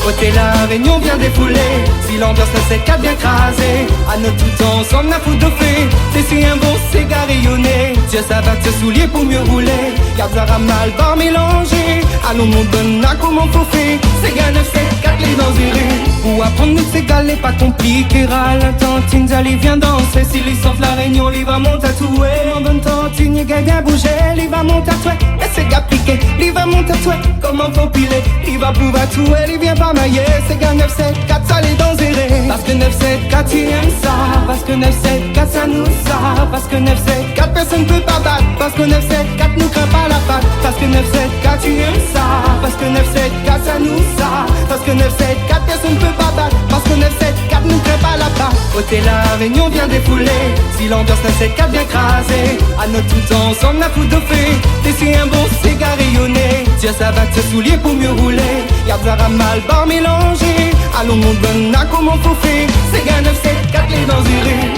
Côté la Réunion vient défouler. Si l'ambiance ne s'est qu'à bien crasé, à notre tout temps, ensemble n'a foutu de fait. C'est si un bon cigare rayonné. Dieu ça va te soulier pour mieux rouler. Garde ça mal, bar mélangé. Allons mon bon à comment faut faire. C'est gars 9, 7, 4 les dans les rues. Pour apprendre nous c'est galé pas compliqué. Râle un tantine, j'allais viens danser. Si les sauf la Réunion, il va monter à touer. En bonne tantine, il va bien bouger. Il va monter à touer, mais c'est gars piqué. Il va monter à touer, comment faut piler. Il va pouvoir touer, il vient pas mailler. C'est gars 9, 7, 4, ça les dans les rues. Parce que 9, 7, 4, il aime ça. Parce que 9, 7, 4, ça nous ça. Parce que 9, 7, 4, personne peut pas battre. Parce que 9, 7, 4, nous craint pas la patte. Parce que 9, 7, 4, tu aimes ça. Parce que 9, 7, 4, ça nous ça. Parce que 9, 7, 4, personne peut pas battre. Parce que 9, 7, 4, nous craint pas la patte. Côté la Réunion vient défouler. Si l'ambiance 9, 7, 4 bien crasé, à notre tout temps, ensemble n'a foutu de fait. T'es si un bon cigare rayonné. Dieu ça va te soulier pour mieux rouler. Garde ça mal, bar mélangé. Allons mon bon à comment faut faire. C'est gars 9, 7, 4 les dans les rues.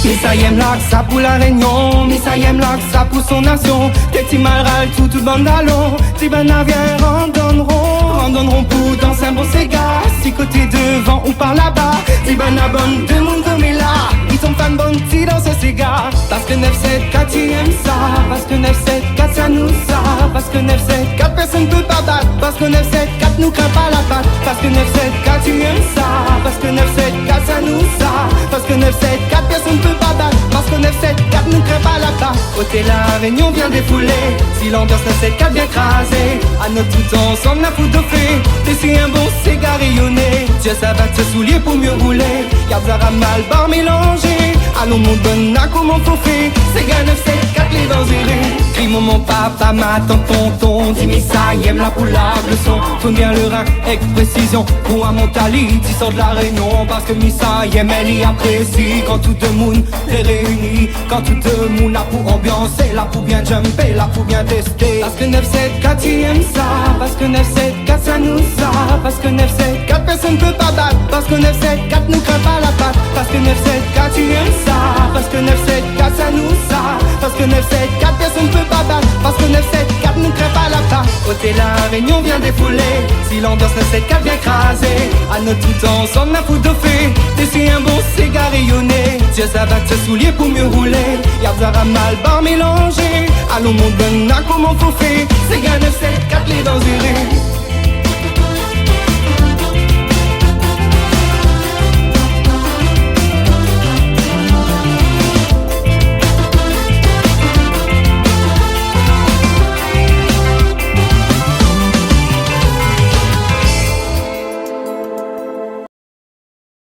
Mais ça y aime là que ça pour la Réunion. Mais ça y aime là que ça pour son nation. T'es ti mal râle tout bande d'allons. Ti ben vient randonneront pour danser un bon cigare. Si côté devant ou par là-bas. Ti ben bonne deux monde mais là. Ils sont fan bonne ti dans ce cigare. Parce que 9, 7, 4 tu aimes ça. Parce que 9, 7, 4 ça nous ça. Parce que 9, 7, 4 personne peut pas battre. Parce que 9, 7, 4 nous craint pas la patte. Parce que 9, 7, 4 tu aimes ça. Parce que 9, 7, 4 ça nous ça. Parce que 9, 7, 4 personne peut pas battre. Parce que 9, 7, 4 nous craint pas la patte. Côté la Réunion vient défouler. Si l'ambiance 9, 7, 4 bien crasé, à notre tout temps ensemble n'a foutu de fait. T'es si un bon cigare rayonné. Dieu ça va te soulier pour mieux rouler. Garde ça mal, bar mélangé. Allons mon bon à comment faut faire. C'est gars 9, 7, 4 les dans les rues. Crie mon papa, ma tante, tonton. Dis-moi ça, y aime la poulard, le son. Tourne bien le rein avec précision. Pour un mentalité, ils sortent de la Réunion. Parce que Missa, y aime, elle y apprécie. Quand tout le monde est réuni. Quand tout le monde a pour ambiancer. Là pour bien jumper, là pour bien tester. Parce que 9, 7, 4 tu aimes ça. Parce que 9, 7, 4 ça nous ça. Parce que 9, 7, 4 personne peut pas battre. Parce que 9, 7, 4 nous craint pas la patte. Parce que 9, 7, 4 tu aimes ça. Parce que 9, 7, 4 ça nous ça. Parce que 9, 7, 4 personne peut pas battre. Parce que 9, 7, 4 nous craint pas la patte. Côté la Réunion vient défouler. Si l'ambiance 9, 7, 4 bien crasé, à notre tout temps ensemble n'a foutu de fait. T'es si un bon cigare rayonné. Dieu ça va te soulier pour mieux rouler. Garde ça mal, bar mélangé. Allons mon bon à comment faut faire. C'est gars 9, 7, 4 les dans les rues.